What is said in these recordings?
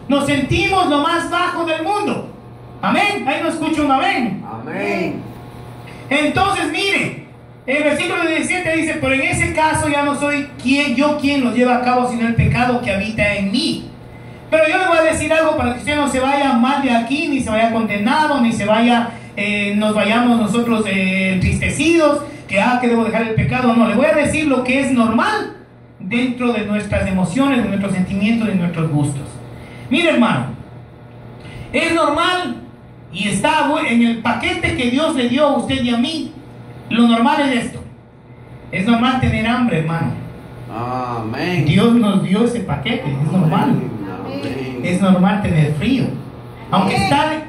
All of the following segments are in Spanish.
Nos sentimos lo más bajo del mundo. Amén. Ahí no escucho un amén. Amén. Entonces, mire, el versículo 17 dice: pero en ese caso ya no soy quien lo lleva a cabo, sino el pecado que habita en mí. Pero yo le voy a decir algo para que usted no se vaya mal de aquí, ni se vaya condenado, ni se vaya, nos vayamos nosotros entristecidos, que debo dejar el pecado. No, le voy a decir lo que es normal dentro de nuestras emociones, de nuestros sentimientos, de nuestros gustos. Mire, hermano, es normal y está en el paquete que Dios le dio a usted y a mí. Lo normal es esto. Es normal tener hambre, hermano. Amén. Dios nos dio ese paquete, es normal. Amén. Es normal tener frío. Aunque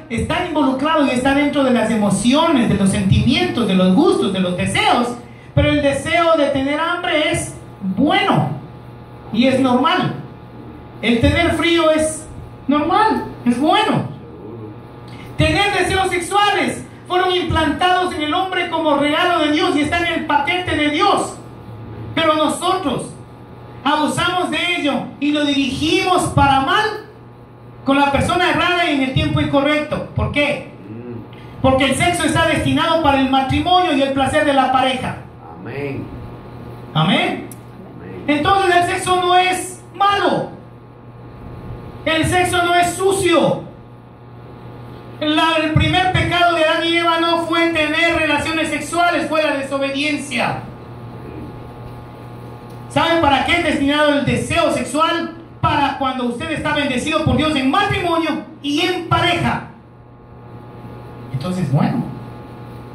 está involucrado y está dentro de las emociones, de los sentimientos, de los gustos, de los deseos. Pero el deseo de tener hambre es bueno y es normal. El tener frío es normal, es bueno. Tener deseos sexuales fueron implantados en el hombre como regalo de Dios y están en el paquete de Dios. Pero nosotros abusamos de ello y lo dirigimos para mal con la persona errada y en el tiempo incorrecto. ¿Por qué? Porque el sexo está destinado para el matrimonio y el placer de la pareja. Amén. Amén. Entonces el sexo no es malo. El sexo no es sucio. El primer pecado de Adán y Eva no fue tener relaciones sexuales, fue la desobediencia. ¿Saben para qué es destinado el deseo sexual? Para cuando usted está bendecido por Dios en matrimonio y en pareja. Entonces, bueno,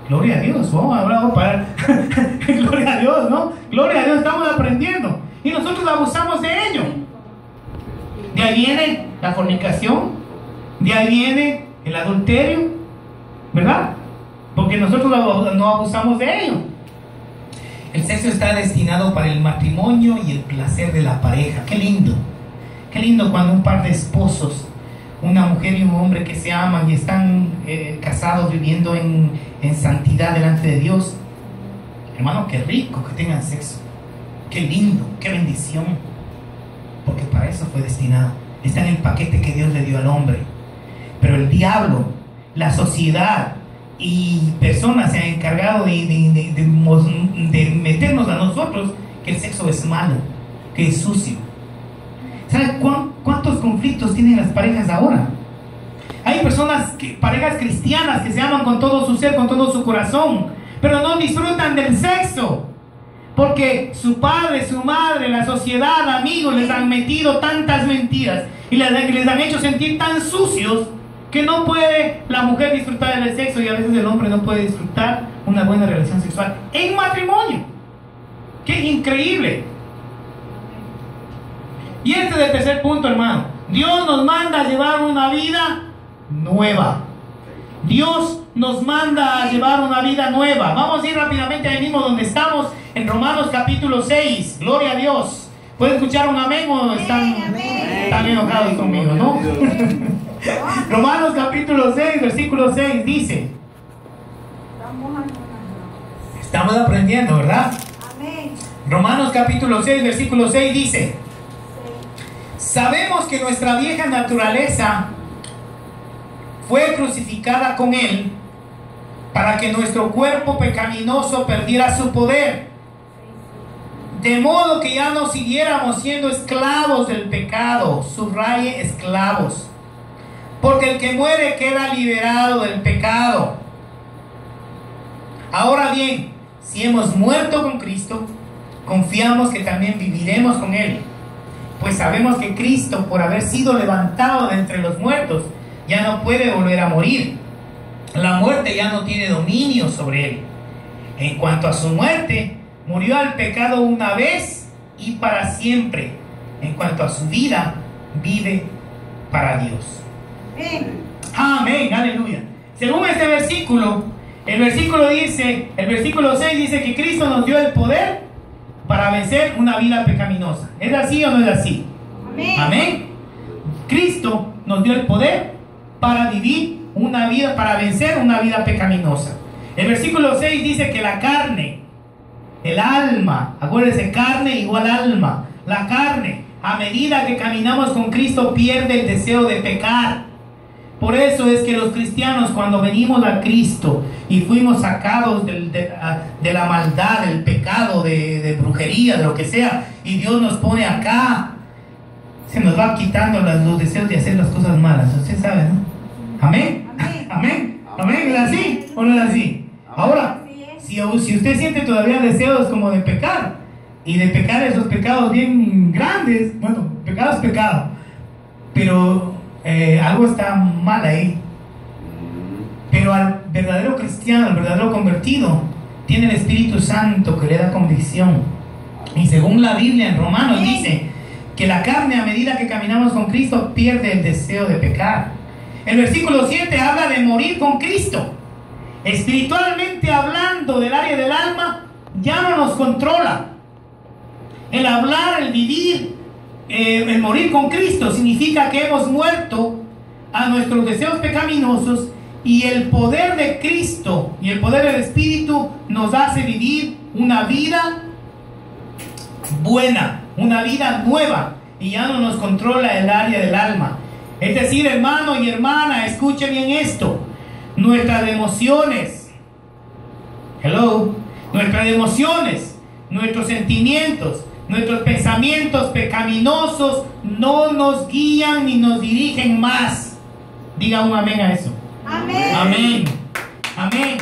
gloria a Dios. Ahora vamos a parar. Gloria a Dios, ¿no? Gloria a Dios, estamos aprendiendo. Y nosotros abusamos de ello. De ahí viene la fornicación. De ahí viene el adulterio, ¿verdad? Porque nosotros no abusamos de ello. El sexo está destinado para el matrimonio y el placer de la pareja. Qué lindo. Qué lindo cuando un par de esposos, una mujer y un hombre que se aman y están casados, viviendo en santidad delante de Dios. Hermano, qué rico que tengan sexo. Qué lindo, qué bendición. Porque para eso fue destinado. Está en el paquete que Dios le dio al hombre. Pero el diablo, la sociedad y personas se han encargado de meternos a nosotros que el sexo es malo, que es sucio. ¿Sabe cuántos conflictos tienen las parejas ahora? Hay parejas cristianas que se aman con todo su ser, con todo su corazón, pero no disfrutan del sexo. Porque su padre, su madre, la sociedad, amigos, les han metido tantas mentiras y les han hecho sentir tan sucios que no puede la mujer disfrutar del sexo y a veces el hombre no puede disfrutar una buena relación sexual en matrimonio. ¡Qué increíble! Y este es el tercer punto, hermano. Dios nos manda a llevar una vida nueva. Dios nos manda a llevar una vida nueva. Vamos a ir rápidamente ahí mismo donde estamos, en Romanos capítulo 6. Gloria a Dios. ¿Pueden escuchar un amén o están enojados conmigo, no? Romanos capítulo 6, versículo 6 dice: estamos aprendiendo, ¿verdad? Romanos capítulo 6, versículo 6 dice: sabemos que nuestra vieja naturaleza fue crucificada con Él para que nuestro cuerpo pecaminoso perdiera su poder, de modo que ya no siguiéramos siendo esclavos del pecado. Subraye esclavos. Porque el que muere queda liberado del pecado. Ahora bien, si hemos muerto con Cristo, confiamos que también viviremos con Él. Pues sabemos que Cristo, por haber sido levantado de entre los muertos, ya no puede volver a morir. La muerte ya no tiene dominio sobre Él. En cuanto a su muerte, murió al pecado una vez y para siempre. En cuanto a su vida, vive para Dios. Amén, aleluya. Según este versículo, el versículo 6 dice que Cristo nos dio el poder para vencer una vida pecaminosa. ¿Es así o no es así? Amén. Amén. Cristo nos dio el poder para vivir una vida, para vencer una vida pecaminosa. El versículo 6 dice que la carne, el alma, acuérdense, carne igual alma, la carne a medida que caminamos con Cristo, pierde el deseo de pecar. Por eso es que los cristianos, cuando venimos a Cristo y fuimos sacados de la maldad, del pecado, de brujería, de lo que sea, y Dios nos pone acá, se nos va quitando los deseos de hacer las cosas malas. Usted sabe, ¿no? Amén. Amén. Amén. ¿Es así o no es así? Ahora, si usted siente todavía deseos como de pecar, y de pecar esos pecados bien grandes, bueno, pecado es pecado, pero algo está mal ahí. Pero al verdadero cristiano, al verdadero convertido, tiene el Espíritu Santo que le da convicción. Y según la Biblia en Romanos dice que la carne, a medida que caminamos con Cristo, pierde el deseo de pecar. El versículo 7 habla de morir con Cristo. Espiritualmente hablando, del área del alma ya no nos controla. El hablar, el vivir, el morir con Cristo significa que hemos muerto a nuestros deseos pecaminosos, y el poder de Cristo y el poder del Espíritu nos hace vivir una vida buena, una vida nueva, y ya no nos controla el área del alma. Es decir, hermano y hermana, escuche bien esto: nuestras emociones, nuestros sentimientos, nuestros pensamientos pecaminosos no nos guían ni nos dirigen más. Diga un amén a eso. Amén. Amén. Amén.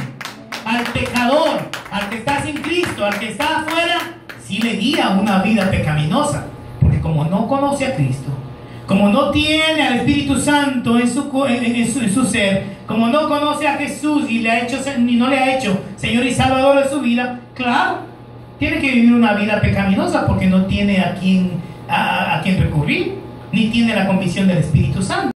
Al pecador, al que está sin Cristo, al que está afuera, sí le guía una vida pecaminosa, porque como no conoce a Cristo, como no tiene al Espíritu Santo en su ser, como no conoce a Jesús y no le ha hecho Señor y Salvador de su vida, claro, tiene que vivir una vida pecaminosa, porque no tiene a quien recurrir, ni tiene la convicción del Espíritu Santo.